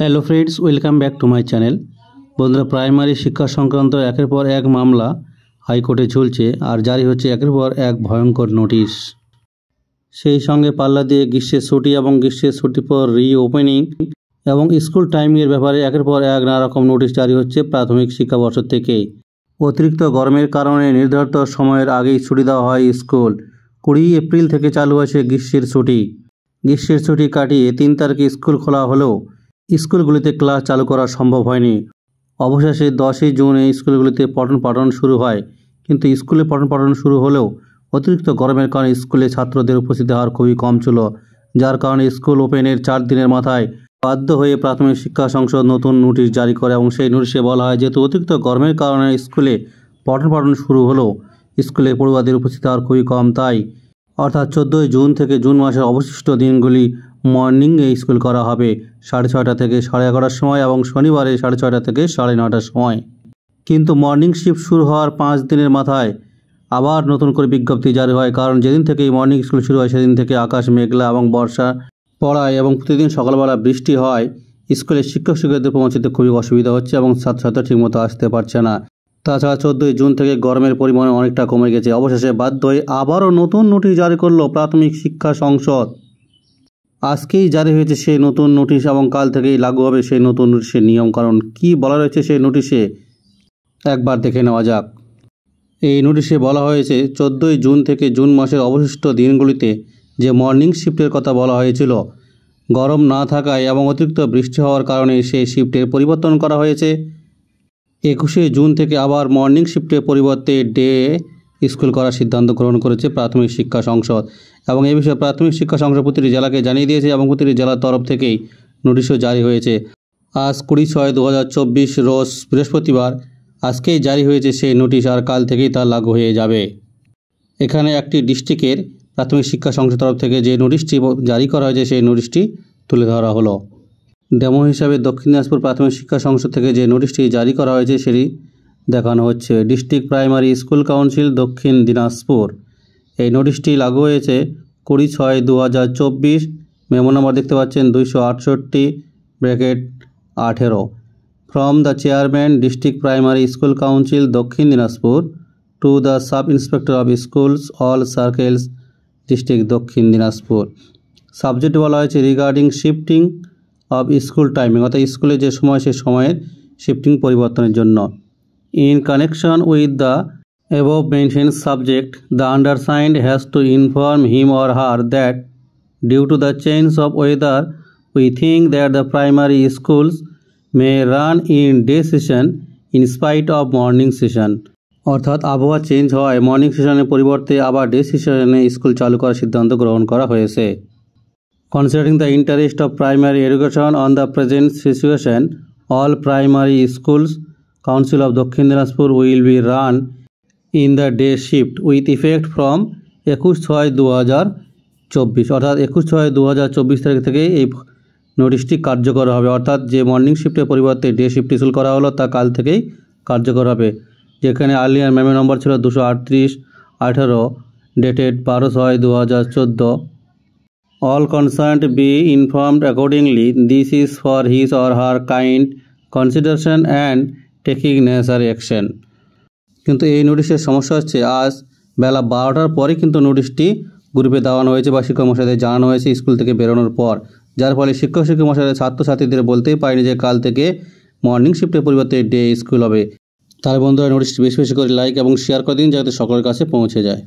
Hello friends, welcome back to my channel. বন্ধুরা, primary শিক্ষা সংক্রান্ত একের পর এক মামলা হাইকোর্টে চলছে আর জারি হচ্ছে একের পর এক ভয়ঙ্কর নোটিশ। সেই সঙ্গে পাল্লা দিয়ে গ্রীষ্মের ছুটি এবং গ্রীষ্মের ছুটির পর রিওপেনিং এবং স্কুল টাইমিংয়ের ব্যাপারে একের পর এক নানা রকম নোটিশ জারি হচ্ছে প্রাথমিক শিক্ষাবর্ষ থেকেই। অতিরিক্ত গরমের কারণে নির্ধারিত সময়ের আগেই ছুটি দেওয়া হয় স্কুল। 20 এপ্রিল থেকে চালু হয়েছে গ্রীষ্মের ছুটি। গ্রীষ্মের ছুটি কাটিয়ে 3 তারিখে স্কুল খোলা হলেও স্কুলগুলিতে ক্লাস চালু করা সম্ভব হয়নি। অবশেষে 10 জুন এই স্কুলগুলিতে পঠন পাঠন শুরু হয়, কিন্তু স্কুলে পঠন পাঠন শুরু হলেও অতিরিক্ত গরমের কারণে স্কুলে ছাত্রদের উপস্থিতির হার খুবই কম ছিল, যার কারণে স্কুল ওপেনের 4 দিনের মাথায় বাধ্য হয়ে প্রাথমিক শিক্ষা সংসদ নতুন নোটিশ জারি করে এবং সেই নোটিশে বলা হয় যেহেতু অতিরিক্ত গরমের কারণে স্কুলে পঠন পাঠন শুরু হলেও স্কুলে পড়ুয়াদের উপস্থিতির হার খুবই কম, তাই অর্থাৎ 14 জুন থেকে জুন মাসের অবশিষ্ট দিনগুলি মর্নিংয়ে স্কুল করা হবে 6:30 থেকে 11:30 সময় এবং শনিবারে 6:30 থেকে 9:30 সময়। কিন্তু মর্নিং শিফট শুরু হওয়ার 5 দিনের মাথায় আবার নতুন করে বিজ্ঞপ্তি জারি হয়, কারণ যেদিন থেকেই মর্নিং স্কুল শুরু হয় সেদিন থেকে আকাশ মেঘলা এবং বর্ষা পড়ায় এবং প্রতিদিন সকালবেলা বৃষ্টি হয়। স্কুলে শিক্ষক শিক্ষকদের পৌঁছতে খুবই অসুবিধা হচ্ছে এবং ছাত্রছাত্রীরা ঠিকমতো আসতে পারছে না। তাছাড়া 14 জুন থেকে গরমের পরিমাণ অনেকটা কমে গেছে। অবশেষে বাধ্য হয়ে আবারও নতুন নোটিশ জারি করলো প্রাথমিক শিক্ষা সংসদ। আজকেই জারি হয়েছে সেই নতুন নোটিশ এবং কাল থেকেই লাগু হবে সেই নতুন নোটিশের নিয়ম। কারণ কী বলা রয়েছে সেই নোটিশে একবার দেখে নেওয়া যাক। এই নোটিশে বলা হয়েছে 14 জুন থেকে জুন মাসের অবশিষ্ট দিনগুলিতে যে মর্নিং শিফটের কথা বলা হয়েছিল, গরম না থাকায় এবং অতিরিক্ত বৃষ্টি হওয়ার কারণে সেই শিফটের পরিবর্তন করা হয়েছে। 21 জুন থেকে আবার মর্নিং শিফটের পরিবর্তে ডে স্কুল করার সিদ্ধান্ত গ্রহণ করেছে প্রাথমিক শিক্ষা সংসদ এবং এই বিষয়ে প্রাথমিক শিক্ষা সংসদ প্রতিটি জেলাকে জানিয়ে দিয়েছে এবং প্রতিটি জেলার তরফ থেকেই নোটিশও জারি হয়েছে। আজ 20/6/2024 রোজ বৃহস্পতিবার আজকেই জারি হয়েছে সেই নোটিশ আর কাল থেকেই তা লাগু হয়ে যাবে। এখানে একটি ডিস্ট্রিক্টের প্রাথমিক শিক্ষা সংসদ তরফ থেকে যে নোটিশটি জারি করা হয়েছে সেই নোটিশটি তুলে ধরা হলো। ডেমো হিসাবে দক্ষিণ দিনাজপুর প্রাথমিক শিক্ষা সংসদ থেকে যে নোটিশটি জারি করা হয়েছে সেটি দেখানো হচ্ছে। District primary school council Dakshin Dinajpur. এই নোটিশটি লাগু হয়েছে 20/6/2024। মেমো নাম্বার দেখতে পাচ্ছেন 268/18 from the chairman district primary school council Dakshin Dinajpur to the sub inspector of schools all circles district Dakshin Dinajpur. Subject বলা হয়েছে regarding shifting of school timing, অর্থাৎ স্কুলে যে সময় সে সময়ের শিফটিং পরিবর্তনের জন্য। In connection with the above mentioned subject, the undersigned has to inform him or her that due to the change of weather, we think that the primary schools may run in day session in spite of morning session. অর্থাৎ আবহাওয়া change হওয়ায় morning সেশনের পরিবর্তে আবার day সেশনে school চালু করার সিদ্ধান্ত গ্রহণ করা হয়েছে। Considering the interest of primary education on the present situation, all primary schools Council of Dakhin Dinajpur will be run in the day shift with effect from 21/6/2024 অর্থাৎ 21/6/2024 তারিখ থেকে এই নোটিশটি কার্যকর হবে। অর্থাৎ যে মর্নিং শিফটের পরিবর্তে ডে শিফট শুরু করা হলো তা কাল থেকেই কার্যকর হবে। যেখানে আর্লিয়ার মেমো নম্বর ছিল 238/18 dated 12/6/2014। All concerned be informed accordingly. This is for his or her kind consideration and taking necessary action. কিন্তু এই নোটিশের সমস্যা হচ্ছে আজ বেলা 12টার পরে কিন্তু নোটিশটি গ্রুপে দেওয়ানো হয়েছে বা শিক্ষক মশাইদের জানানো হয়েছে স্কুল থেকে বেরোনোর পর, যার ফলে শিক্ষক মশাইদের ছাত্রছাত্রীদের বলতেই পারেনি যে কাল থেকে মর্নিং শিফটের পরিবর্তে ডে স্কুল হবে। তার বন্ধুরা নোটিশটি বেশি বেশি করে লাইক এবং শেয়ার করে দিন যাতে সকলের কাছে পৌঁছে যায়।